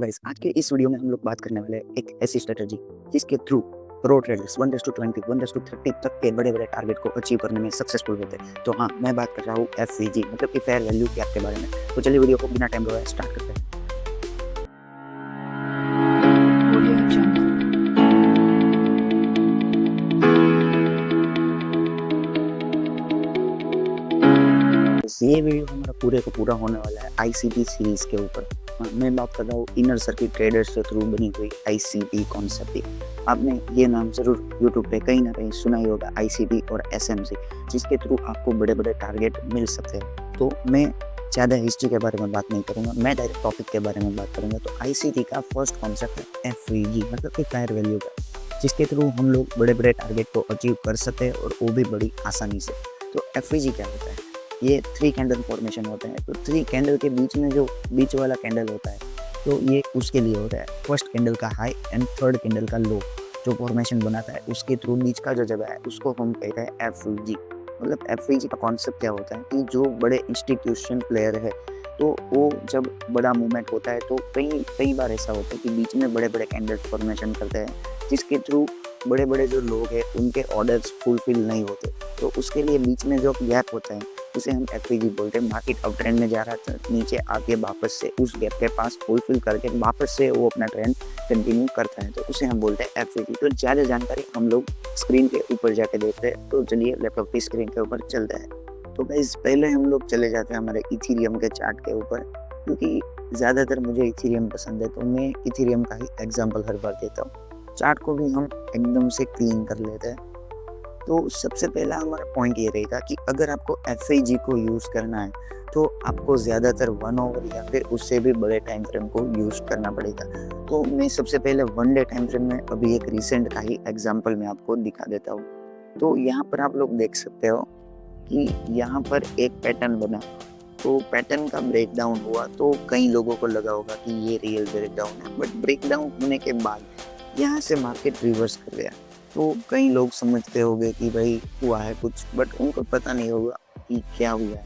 Guys, आज के इस वीडियो में हम लोग बात करने वाले हैं एक ऐसी स्ट्रेटजी जिसके थ्रू प्रो ट्रेडर्स 1:20, 1:30 तक के बड़े-बड़े टारगेट को अचीव करने में सक्सेसफुल होते हैं। तो हाँ, मैं बात कर रहा हूँ एफवीजी मतलब कि फेयर वैल्यू गैप के बारे में। तो चलिए वीडियो को बिना टाइम गवाए स्टार्ट करते हैं। Audio Jungle. ये वीडियो हमारा पूरे का पूरा होने वाला है आईसीटी सीरीज के ऊपर। मैं बात कर रहा हूँ इनर सर्किट ट्रेडर्स के थ्रू बनी हुई आईसीटी कॉन्सेप्ट की। आपने ये नाम जरूर यूट्यूब पे कहीं ना कहीं सुना ही होगा, आईसीटी और एसएमसी, जिसके थ्रू आपको बड़े बड़े टारगेट मिल सकते हैं। तो मैं ज़्यादा हिस्ट्री के बारे में बात नहीं करूँगा, मैं डायरेक्ट टॉपिक के बारे में बात करूँगा। तो आईसीटी का फर्स्ट कॉन्सेप्ट है एफवीजी मतलब कि फेयर वैल्यू का, जिसके थ्रू हम लोग बड़े बड़े टारगेट को अचीव कर सकते हैं और वो भी बड़ी आसानी से। तो एफवीजी क्या होता है? ये 3 कैंडल फॉर्मेशन होता है। तो 3 कैंडल के बीच में जो बीच वाला कैंडल होता है, तो ये उसके लिए होता है फर्स्ट कैंडल का हाई एंड थर्ड कैंडल का लो जो फॉर्मेशन बनाता है, उसके थ्रू बीच का जो जगह है उसको हम कहते हैं एफवीजी। मतलब एफवीजी का कॉन्सेप्ट क्या होता है कि जो बड़े इंस्टीट्यूशन प्लेयर है, तो वो जब बड़ा मूवमेंट होता है तो कई कई बार ऐसा होता है कि बीच में बड़े बड़े कैंडल फॉर्मेशन करते हैं, जिसके थ्रू बड़े बड़े जो लोग हैं उनके ऑर्डर्स फुलफिल नहीं होते। तो उसके लिए बीच में जो गैप होता है उसे हम एफवीजी बोलते हैं। मार्केट अप ट्रेंड में जा रहा था, नीचे आके वापस से उस गैप के पास फुलफिल करके वापस से वो अपना ट्रेंड कंटिन्यू करता है, तो उसे हम बोलते हैं एफवीजी। तो ज़्यादा जानकारी हम लोग स्क्रीन के ऊपर जाके देखते हैं। तो चलिए लैपटॉप की स्क्रीन के ऊपर चलते हैं। तो गाइस पहले हम लोग चले जाते हैं हमारे इथीरियम के चार्ट के ऊपर, क्योंकि ज़्यादातर मुझे इथीरियम पसंद है, तो मैं इथीरियम का ही एग्जाम्पल हर बार देता हूँ। चार्ट को भी हम एकदम से क्लीन कर लेते हैं। तो सबसे पहला हमारा पॉइंट ये रहेगा कि अगर आपको एफआईजी को यूज़ करना है तो आपको ज़्यादातर 1 आवर या फिर उससे भी बड़े टाइम फ्रेम को यूज़ करना पड़ेगा। तो मैं सबसे पहले 1 डे टाइम फ्रेम में अभी एक रिसेंट का ही एग्जांपल मैं आपको दिखा देता हूँ। तो यहाँ पर आप लोग देख सकते हो कि यहाँ पर एक पैटर्न बना, तो पैटर्न का ब्रेकडाउन हुआ, तो कई लोगों को लगा होगा कि ये रियल ब्रेकडाउन है, बट ब्रेकडाउन होने के बाद यहाँ से मार्केट रिवर्स कर गया। तो कई लोग समझते होंगे कि भाई हुआ है कुछ, बट उनको पता नहीं होगा कि क्या हुआ है।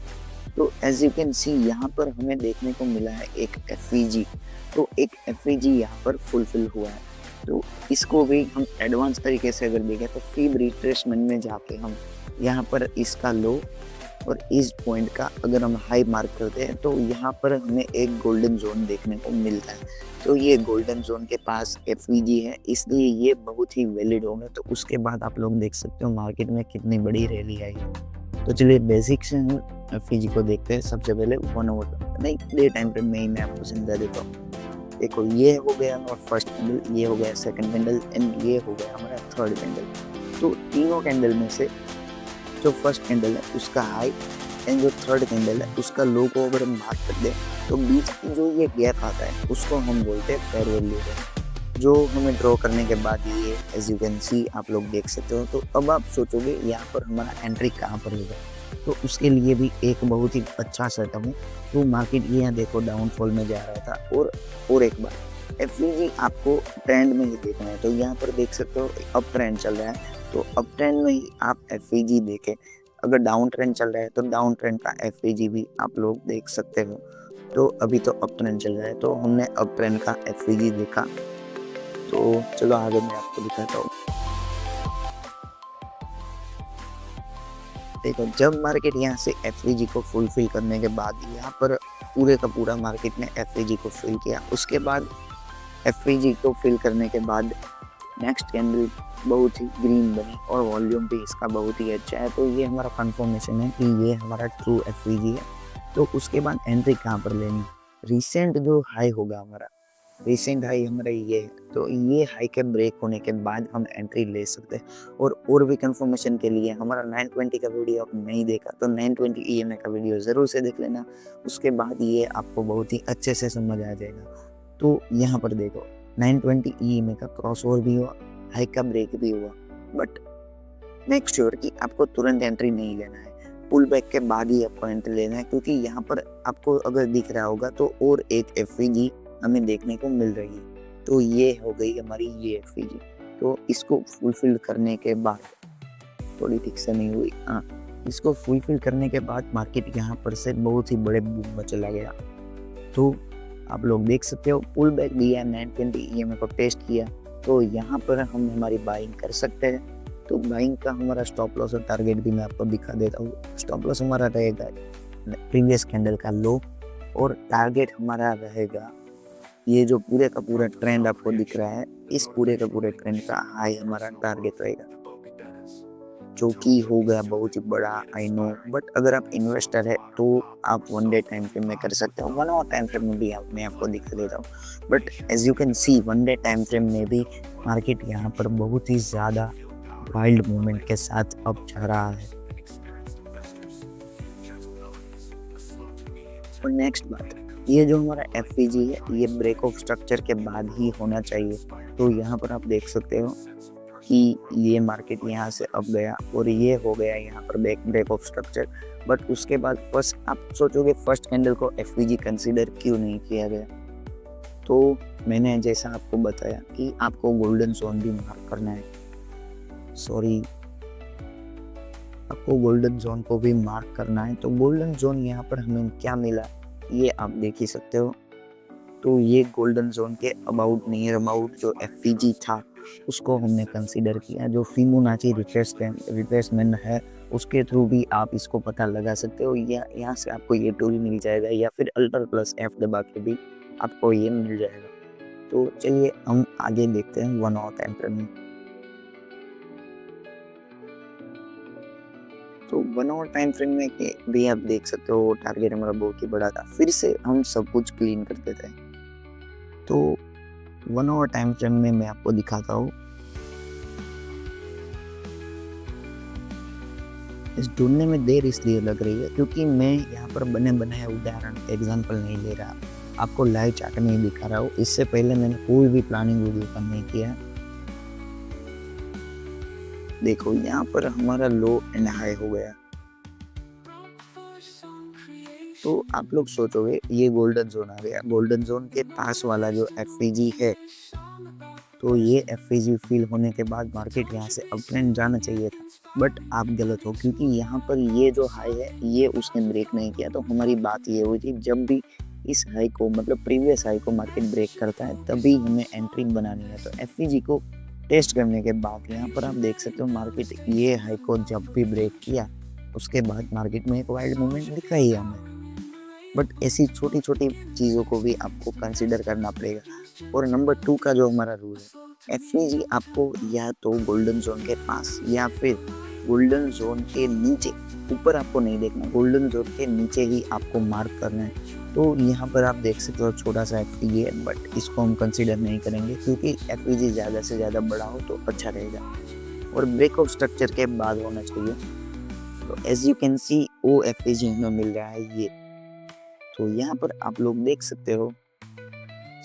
तो एज यू कैन सी यहाँ पर हमें देखने को मिला है एक एफवीजी। तो एक एफवीजी यहाँ पर फुलफिल हुआ है। तो इसको भी हम एडवांस तरीके से अगर देखें तो फीब रिट्रेसमेंट में जाके हम यहाँ पर इसका लो और इस पॉइंट का अगर हम हाई मार्क करते हैं तो यहाँ पर हमें एक गोल्डन जोन देखने को मिलता है। तो ये गोल्डन जोन के पास एफवीजी है, इसलिए ये बहुत ही वैलिड होगा। तो उसके बाद आप लोग देख सकते हो मार्केट में कितनी बड़ी रैली आई है। तो चलिए बेसिक से हम एफवीजी को देखते हैं। सबसे पहले 1 आवर नहीं, डे टाइम फ्रेम में ही मैं आपको समझा देता हूँ। देखो ये हो गया और फर्स्ट कैंडल, ये हो गया सेकंड कैंडल एंड ये हो गया हमारा थर्ड कैंडल। तो तीनों कैंडल में से जो फर्स्ट कैंडल है उसका हाई एंड जो थर्ड कैंडल है उसका लो को अगर हम मार्क कर दें तो बीच की जो ये गैप आता है उसको हम बोलते हैं फेयर वैल्यू गैप, जो हमें ड्रॉ करने के बाद ये एज यू कैन सी आप लोग देख सकते हो। तो अब आप सोचोगे यहाँ पर हमारा एंट्री कहाँ पर होगा, तो उसके लिए भी एक बहुत ही अच्छा सेटअप है। तो मार्केट ये यहाँ देखो डाउनफॉल में जा रहा था और एक बार एफवीजी आपको ट्रेंड में ही देखना है। तो यहाँ पर देख सकते हो अप ट्रेंड चल रहा है, तो अप ट्रेंड में ही आप एफवीजी देखें। अगर डाउन ट्रेंड चल रहा है तो डाउन ट्रेंड का एफवीजी भी आप लोग देख सकते हो। तो अभी तो अप ट्रेंड चल रहा है, तो हमने अप ट्रेंड का एफवीजी देखा। तो चलो आगे मैं आपको दिखाता हूँ। देखो जब मार्केट यहाँ से एफवीजी को फुलफिल करने के बाद यहाँ पर पूरे का पूरा मार्केट ने एफवीजी को फिल किया, उसके बाद एफवीजी को फिल करने के बाद नेक्स्ट कैंडल बहुत ही ग्रीन बनी और वॉल्यूम भी इसका बहुत ही अच्छा है। तो ये हमारा कंफर्मेशन है कि ये हमारा ट्रू एफवीजी है। तो उसके बाद एंट्री कहाँ पर लेनी, रिसेंट जो हाई होगा हमारा, रिसेंट हाई हमारा ये है, तो ये हाई के ब्रेक होने के बाद हम एंट्री ले सकते हैं। और भी कंफर्मेशन के लिए हमारा 920 का वीडियो आप नहीं देखा तो 920 EMA का वीडियो ज़रूर से देख लेना, उसके बाद ये आपको बहुत ही अच्छे से समझ आ जाएगा। तो यहाँ पर देखो 920 EMA का क्रॉस ओवर भी हुआ, हाई का ब्रेक भी हुआ, बट मेक श्योर कि आपको तुरंत एंट्री नहीं लेना है, पुल बैक के बाद ही आपको एंट्री लेना है। क्योंकि यहाँ पर आपको अगर दिख रहा होगा तो और एक एफवीजी हमें देखने को मिल रही है। तो ये हो गई हमारी ये एफवीजी। तो इसको फुलफिल करने के बाद, थोड़ी ठीक से नहीं हुई, हाँ, इसको फुलफिल करने के बाद मार्केट यहाँ पर से बहुत ही बड़े बूम में चला गया। तो आप लोग देख सकते हो पुल बैक दिया 920 ईएमए को टेस्ट किया, तो यहाँ पर हम हमारी बाइंग कर सकते हैं। तो बाइंग का हमारा स्टॉप लॉस और टारगेट भी मैं आपको दिखा देता हूँ। स्टॉप लॉस हमारा रहेगा प्रीवियस कैंडल का लो और टारगेट हमारा रहेगा ये जो पूरे का पूरा ट्रेंड आपको दिख रहा है, इस पूरे का पूरे ट्रेंड का हाई हमारा टारगेट रहेगा, जो कि हो गया बहुत ही बड़ा आई नो। बट अगर आप इन्वेस्टर है तो आप 1 डे टाइम फ्रेम में कर सकते हो, 1 आवर टाइम फ्रेम में भी मैं आपको दिखा देता हूँ। But as you can see 1 day time frame में भी मार्केट यहाँ पर बहुत ही ज़्यादा वाइल्ड मूवमेंट के साथ अब जा रहा है। और नेक्स्ट बात, ये जो हमारा एफवीजी है ये ब्रेक ऑफ स्ट्रक्चर के बाद ही होना चाहिए। तो यहाँ पर आप देख सकते हो कि ये मार्केट यहाँ से अप गया और ये हो गया यहाँ पर ब्रेक ऑफ स्ट्रक्चर। बट उसके बाद फर्स्ट आप सोचोगे फर्स्ट कैंडल को एफवीजी कंसीडर क्यों नहीं किया गया, तो मैंने जैसा आपको बताया कि आपको गोल्डन जोन भी मार्क करना है, आपको गोल्डन जोन को भी मार्क करना है। तो गोल्डन जोन यहाँ पर हमें क्या मिला ये आप देख ही सकते हो। तो ये गोल्डन जोन के अबाउट नियर अबाउट जो एफवीजी था उसको हमने कंसीडर किया। जो फिबोनाची रिट्रेसमेंट है उसके थ्रू भी आप इसको पता लगा सकते हो, या यहाँ से आपको ये टूल मिल जाएगा, या फिर अल्टर प्लस एफ दबा के भी आपको ये मिल जाएगा। तो चलिए हम आगे देखते हैं 1 आवर टाइम फ्रेम में। तो 1 आवर टाइम फ्रेम में भी आप देख सकते हो टारगेट हमारा बहुत ही बड़ा था। फिर से हम सब कुछ क्लीन कर देते हैं। तो 1 आवर टाइम फ्रेम में मैं आपको दिखाता हूँ। इस ढूंढने में देर इसलिए लग रही है क्योंकि मैं यहाँ पर बने बनाए उदाहरण एग्जाम्पल नहीं ले रहा, आपको लाइव चार्ट में ही दिखा रहा हूँ। इससे पहले मैंने कोई भी प्लानिंग वीडियो का नहीं किया। देखो यहाँ पर हमारा लो एंड हाई हो गया। तो आप लोग सोचोगे ये गोल्डन जोन आ गया, गोल्डन जोन के पास वाला जो एफवीजी है, तो ये एफवीजी फील होने के बाद मार्केट यहाँ से अप ट्रेंड जाना चाहिए था। बट आप गलत हो, क्योंकि यहाँ पर ये जो हाई है ये उसने ब्रेक नहीं किया। तो हमारी बात ये हुई थी जब भी इस हाई को मतलब प्रीवियस हाई को मार्केट ब्रेक करता है तभी हमें एंट्री बनानी है। तो एफवीजी को टेस्ट करने के बाद यहाँ पर आप देख सकते हो मार्केट ये हाई को जब भी ब्रेक किया उसके बाद मार्केट में एक वाइल्ड मूवमेंट दिखा ही हमें। बट ऐसी छोटी छोटी चीज़ों को भी आपको कंसिडर करना पड़ेगा। और नंबर 2 का जो हमारा रूल है, एफवीजी आपको या तो गोल्डन जोन के पास या फिर गोल्डन जोन के नीचे, ऊपर आपको नहीं देखना, गोल्डन जोन के नीचे ही आपको मार्क करना है। तो यहाँ पर आप देख सकते हो छोटा सा एफवीजी है, बट इसको हम कंसिडर नहीं करेंगे क्योंकि एफवीजी ज़्यादा से ज़्यादा बड़ा हो तो अच्छा रहेगा और ब्रेक ऑफ स्ट्रक्चर के बाद होना चाहिए। तो as you can see O FVG हमें मिल रहा है ये। तो यहाँ पर आप लोग देख सकते हो,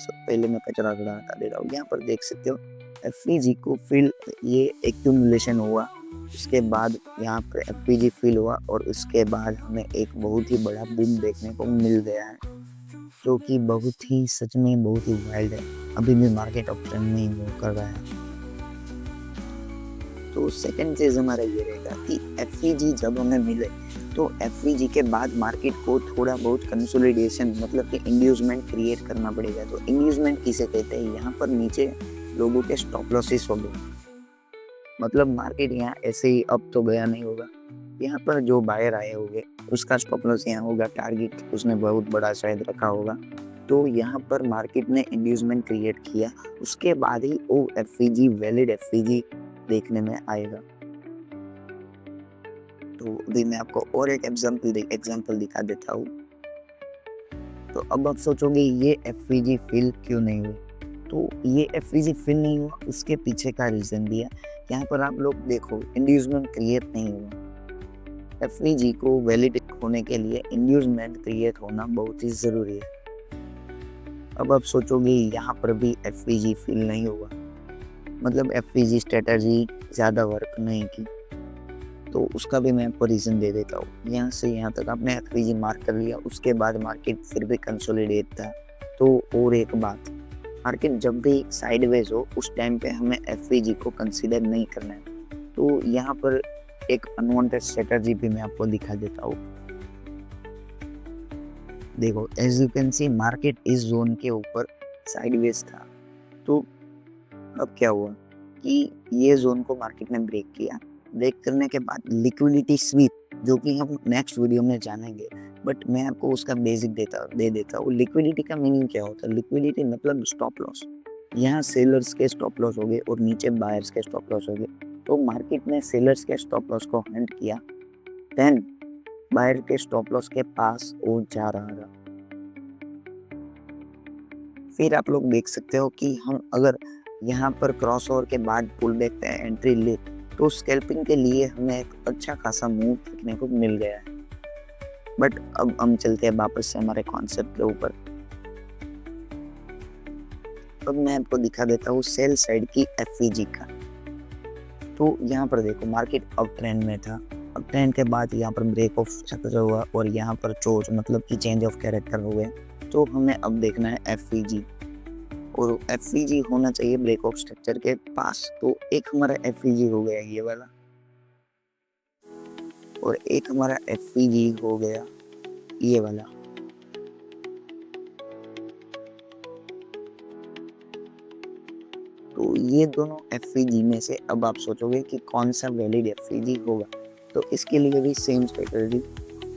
पहले मैं कचरा हटा दे रहा हूँ। यहाँ पर देख सकते हो एफवीजी को फिल ये एक्यूमुलेशन हुआ, उसके बाद यहाँ पर एफवीजी फिल हुआ और उसके बाद हमें एक बहुत ही बड़ा बूम देखने को मिल गया है, जो कि बहुत ही सच में बहुत ही वाइल्ड है। अभी भी मार्केट अप ट्रेंड में मूव कर रहा है। तो सेकंड चीज हमारा ये रहेगा कि एफवीजी जब हमें मिले तो एफवीजी के बाद मार्केट को थोड़ा बहुत कंसोलिडेशन मतलब कि इंड्यूसमेंट क्रिएट करना पड़ेगा। तो इंड्यूसमेंट किसे कहते हैं, यहाँ पर नीचे लोगों के स्टॉप लॉसेस हो गए, मतलब मार्केट यहाँ ऐसे ही अप तो गया नहीं होगा, यहाँ पर जो बायर आए होंगे उसका स्टॉप लॉस यहाँ होगा, टारगेट उसने बहुत बड़ा शायद रखा होगा। तो यहाँ पर मार्केट ने इंड्यूसमेंट क्रिएट किया, उसके बाद ही वो एफवीजी वैलिड एफवीजी देखने में आएगा। तो अभी मैं आपको और एक एग्जांपल दिखा देता हूँ। तो अब आप सोचोगे ये एफवीजी फिल क्यों नहीं हुआ, तो ये एफवीजी फिल नहीं हुआ उसके पीछे का रीजन भी है। यहाँ पर आप लोग देखो इंड्यूसमेंट क्रिएट नहीं हुआ। एफवीजी को वैलिडेट होने के लिए इंड्यूसमेंट क्रिएट होना बहुत ही जरूरी है। अब आप सोचोगे यहाँ पर भी एफवीजी फिल नहीं हुआ, मतलब एफवीजी स्ट्रेटजी ज़्यादा वर्क नहीं की। तो उसका भी मैं आपको रीज़न दे देता हूँ। यहाँ से यहाँ तक आपने एफवीजी मार्क कर लिया, उसके बाद मार्केट फिर भी कंसोलिडेट था। तो और एक बात, मार्केट जब भी साइडवेज हो उस टाइम पे हमें एफवीजी को कंसीडर नहीं करना है। तो यहाँ पर एक अनवांटेड स्ट्रेटजी भी मैं आपको दिखा देता हूँ। देखो as you can see market इस जोन के ऊपर साइडवेज था। तो अब क्या हुआ कि ये जोन को मार्केट ने ब्रेक किया। ब्रेक करने के बाद लिक्विडिटी स्वीप, जो कि हम नेक्स्ट वीडियो में जानेंगे, बट मैं आपको उसका बेसिक दे देता हूँ। लिक्विडिटी का मीनिंग क्या होता है? लिक्विडिटी मतलब स्टॉप लॉस। यहाँ सेलर्स के स्टॉप लॉस हो गए और नीचे बायर्स के स्टॉप लॉस हो गए। तो मार्केट ने सेलर्स के स्टॉप लॉस को हंट किया, देन बायर के स्टॉप लॉस के पास वो जा रहा था। फिर आप लोग देख सकते हो कि हम अगर यहाँ पर क्रॉस ओवर के बाद पुल बैक पे एंट्री ले तो स्कैल्पिंग के लिए हमें एक अच्छा खासा मूव देखने को मिल गया है। बट अब हम चलते हैं वापस से हमारे कॉन्सेप्ट के ऊपर। अब मैं आपको दिखा देता हूँ सेल साइड की एफवीजी का। तो यहाँ पर देखो मार्केट अप ट्रेंड में था। अप ट्रेंड के बाद यहाँ पर ब्रेक ऑफ स्ट्रक्चर हुआ और यहाँ पर चोज मतलब कि चेंज ऑफ कैरेक्टर हो गए। तो हमें अब देखना है एफवीजी, और एफवीजी होना चाहिए ब्रेक ऑफ स्ट्रक्चर के पास। तो एक हमारा एफवीजी हो गया ये वाला, और एक हमारा एफवीजी हो गया ये वाला। तो ये दोनों एफवीजी में से अब आप सोचोगे कि कौन सा वैलिड एफवीजी होगा। तो इसके लिए भी सेम स्ट्रेटजी,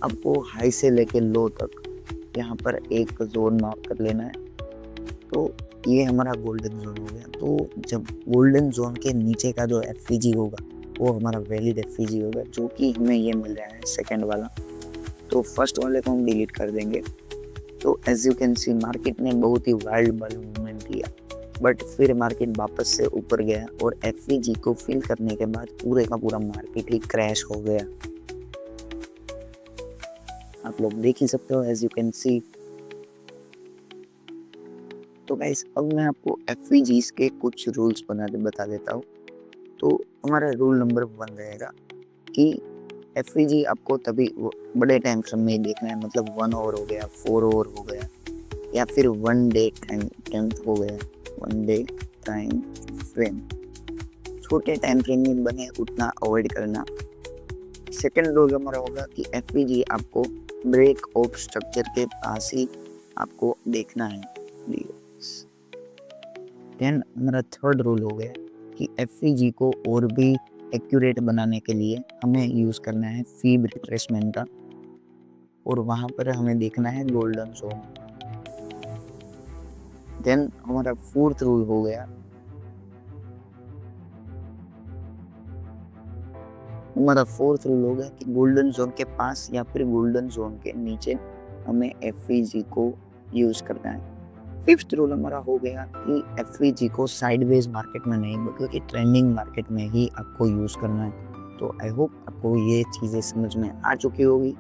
आपको हाई से लेके लो तक यहाँ पर एक जोन मार्क कर लेना है। तो ये हमारा गोल्डन जोन हो गया। तो जब गोल्डन जोन के नीचे का जो एफवीजी होगा वो हमारा वैलिड एफवीजी होगा, जो कि हमें ये मिल रहा है सेकंड वाला। तो फर्स्ट वाले को हम डिलीट कर देंगे। तो as you can see market ने बहुत ही वाइल्ड मूवमेंट किया, बट फिर मार्केट वापस से ऊपर गया और एफवीजी को फिल करने के बाद पूरे का पूरा मार्केट ही क्रैश हो गया। आप लोग देख ही सकते हो एज यू कैन सी। तो गाइस अब मैं आपको एफवीजीज के कुछ रूल्स बता देता हूँ। तो हमारा रूल नंबर 1 रहेगा कि एफवीजी आपको तभी बड़े टाइम फ्रेम में देखना है, मतलब 1 आवर हो गया, 4 आवर हो गया, या फिर 1 डे टाइम हो गया, 1 डे टाइम फ्रेम। छोटे टाइम फ्रेम में बने उतना अवॉइड करना। सेकेंड रूल हमारा होगा कि एफवीजी आपको ब्रेक ऑफ स्ट्रक्चर के पास ही आपको देखना है। देन हमारा थर्ड रूल हो गया कि एफवीजी को और भी एक्यूरेट बनाने के लिए हमें यूज़ करना है फीब रिट्रेसमेंट का, और वहाँ पर हमें देखना है गोल्डन जोन। देन हमारा फोर्थ रूल हो गया, कि गोल्डन जोन के पास या फिर गोल्डन जोन के नीचे हमें एफवीजी को यूज़ करना है। फिफ्थ रूल हमारा हो गया कि एफवीजी को साइडवेज मार्केट में नहीं बल्कि ट्रेंडिंग मार्केट में ही आपको यूज़ करना है। तो आई होप आपको ये चीज़ें समझ में आ चुकी होगी।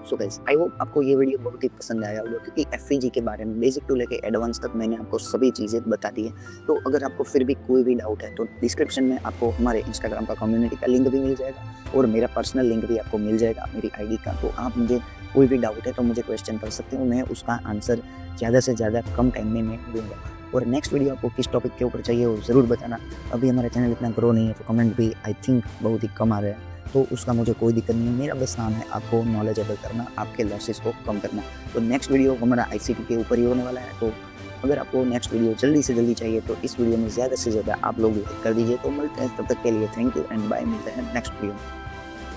सो गाइस आई होप आपको ये वीडियो बहुत ही पसंद आया होगा, क्योंकि एफवीजी के बारे में बेसिक टू लेके एडवांस तक मैंने आपको सभी चीज़ें बता दी है। तो अगर आपको फिर भी कोई भी डाउट है तो डिस्क्रिप्शन में आपको हमारे इंस्टाग्राम का कम्युनिटी का लिंक भी मिल जाएगा और मेरा पर्सनल लिंक भी आपको मिल जाएगा मेरी आईडी का। तो आप मुझे कोई भी डाउट है तो मुझे क्वेश्चन कर सकते हो, मैं उसका आंसर ज़्यादा से ज़्यादा कम टाइम में मैं दूँगा। और नेक्स्ट वीडियो आपको किस टॉपिक के ऊपर चाहिए वो ज़रूर बताना। अभी हमारे चैनल इतना ग्रो नहीं है तो कमेंट भी आई थिंक बहुत ही कम आ रहे हैं, तो उसका मुझे कोई दिक्कत नहीं है। मेरा बस काम है आपको नॉलेजेबल करना, आपके लॉसेस को कम करना। तो नेक्स्ट वीडियो हमारा आईसीटी के ऊपर ही होने वाला है। तो अगर आपको नेक्स्ट वीडियो जल्दी से जल्दी चाहिए तो इस वीडियो में ज़्यादा से ज़्यादा आप लोग लाइक कर दीजिए। तो मिलते हैं, तब तक के लिए थैंक यू एंड बाय। मिलते हैं नेक्स्ट वीडियो में।